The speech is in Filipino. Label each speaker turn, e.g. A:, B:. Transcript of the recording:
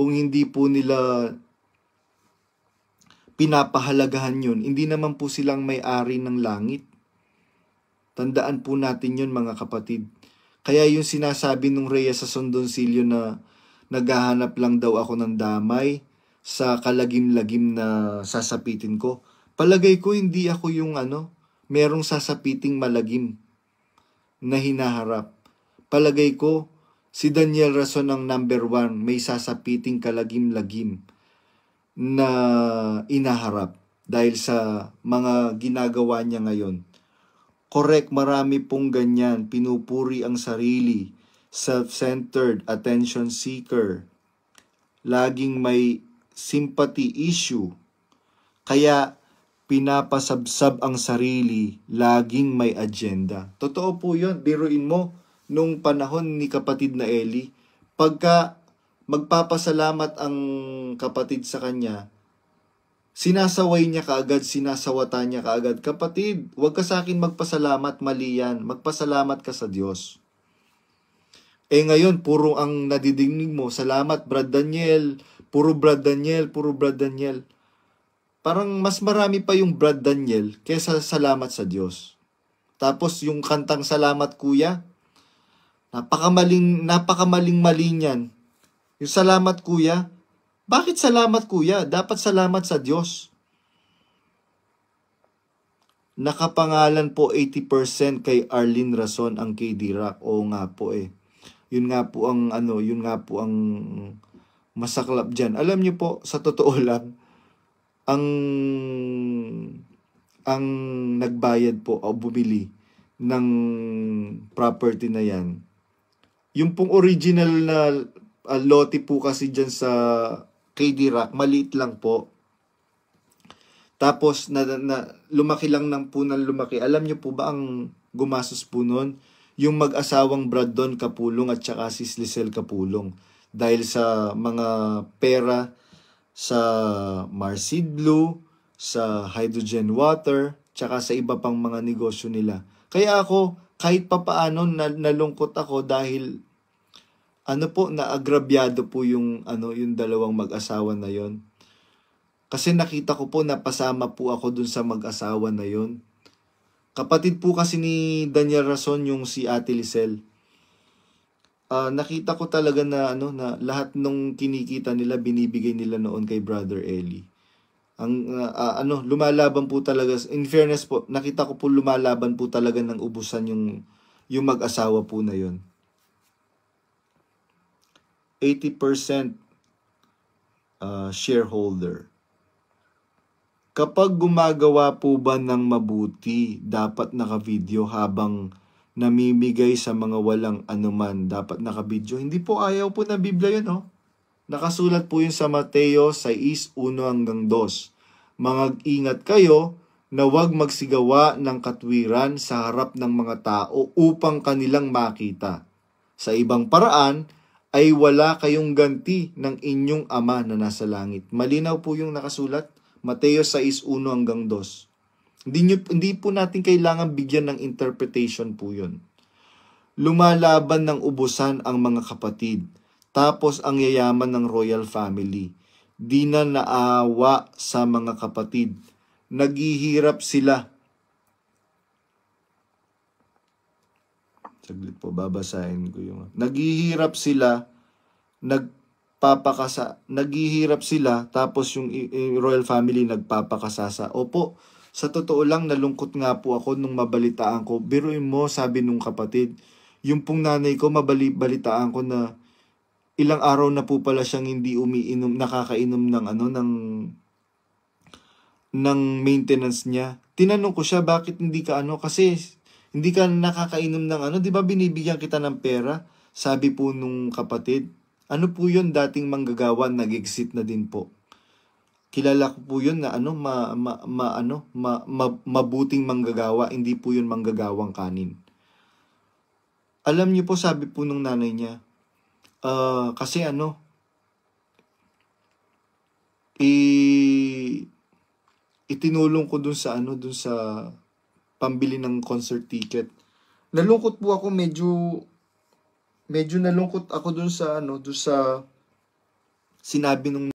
A: kung hindi po nila pinapahalagahan yun, hindi naman po silang may-ari ng langit. Tandaan po natin yun, mga kapatid. Kaya yung sinasabi nung Rhea sa Sondoncillo na naghahanap lang daw ako ng damay sa kalagim-lagim na sasapitin ko. Palagay ko hindi ako yung merong sasapiting malagim na hinaharap. Palagay ko, si Daniel Rason ang number 1, may sasapiting kalagim-lagim na inaharap dahil sa mga ginagawa niya ngayon. Correct, marami pong ganyan. Pinupuri ang sarili, self-centered, attention seeker. Laging may sympathy issue. Kaya pinapasabsab ang sarili, laging may agenda. Totoo po yun. Biruin mo, nung panahon ni kapatid na Eli, pagka magpapasalamat ang kapatid sa kanya, sinasaway niya kaagad, sinasawata niya kaagad, kapatid, huwag ka sa akin magpasalamat, mali yan. Magpasalamat ka sa Diyos. Ngayon, puro ang nadidinig mo, salamat, Brad Daniel, puro Brad Daniel, puro Brad Daniel. Parang mas marami pa yung Brad Daniel kaysa salamat sa Diyos. Tapos yung kantang Salamat Kuya, napakamaling-mali niyan. Yung Salamat Kuya, bakit salamat Kuya? Dapat salamat sa Diyos. Nakapangalan po 80% kay Arlene Rason ang KD Rock. Oo nga po Yun nga po ang masaklap diyan. Alam niyo po, sa totoo lang, ang nagbayad po o bumili ng property na yan, yung pong original na lote po kasi dyan sa KD Rock, maliit lang po. Tapos lumaki lang ng lumaki. Alam niyo po ba ang gumastos po nun? Yung mag-asawang Brandon Kapulong at saka si Lisel Kapulong. Dahil sa mga pera sa Marseed Blue, sa hydrogen water, tsaka sa iba pang mga negosyo nila. Kaya ako, kahit papaano nalungkot ako dahil naagrabyado po yung dalawang mag-asawa na yon. Kasi nakita ko po napasama po ako dun sa mag-asawa na yon. Kapatid po kasi ni Daniel Rason yung si Ate Lisel. Nakita ko talaga na lahat ng kinikita nila binibigay nila noon kay Brother Eli. Lumalaban po talaga, in fairness po, nakita ko po lumalaban po talaga ng ubusan yung mag-asawa po na yon. 80% shareholder. Kapag gumagawa po ba ng mabuti, dapat naka-video habang namimigay sa mga walang anuman, dapat naka-video. Hindi po ayaw po na Biblia yun, Nakasulat po yun sa Mateo 6:1-2. Mag-ingat kayo na huwag magsigawa ng katwiran sa harap ng mga tao upang kanilang makita. Sa ibang paraan, ay wala kayong ganti ng inyong Ama na nasa langit. Malinaw po yung nakasulat. Mateo 6:1-2. Hindi po natin kailangan bigyan ng interpretation po yun. Lumalaban ng ubusan ang mga kapatid. Tapos ang yayaman ng royal family. Di na naawa sa mga kapatid. Naghihirap sila. Saglit po, babasahin ko yung. Naghihirap sila, naghihirap sila, tapos yung royal family nagpapakasasa. Opo, sa totoo lang, nalungkot nga po ako nung mabalitaan ko. Biruin mo, sabi nung kapatid, yung pong nanay ko, mabalitaan ko na ilang araw na po pala siyang hindi nakakainom ng maintenance niya. Tinanong ko siya, bakit hindi ka kasi hindi ka nakakainom ng di ba binibigyan kita ng pera? Sabi po nung kapatid, ano po yun, dating manggagawa, nag-exit na din po. Kilala ko po yun na mabuting manggagawa, hindi po yun manggagawang kanin. Alam niyo po, sabi po nung nanay niya, kasi itinulong ko dun sa pambili ng concert ticket. Nalungkot po ako, medyo nalungkot ako dun sa sinabi nung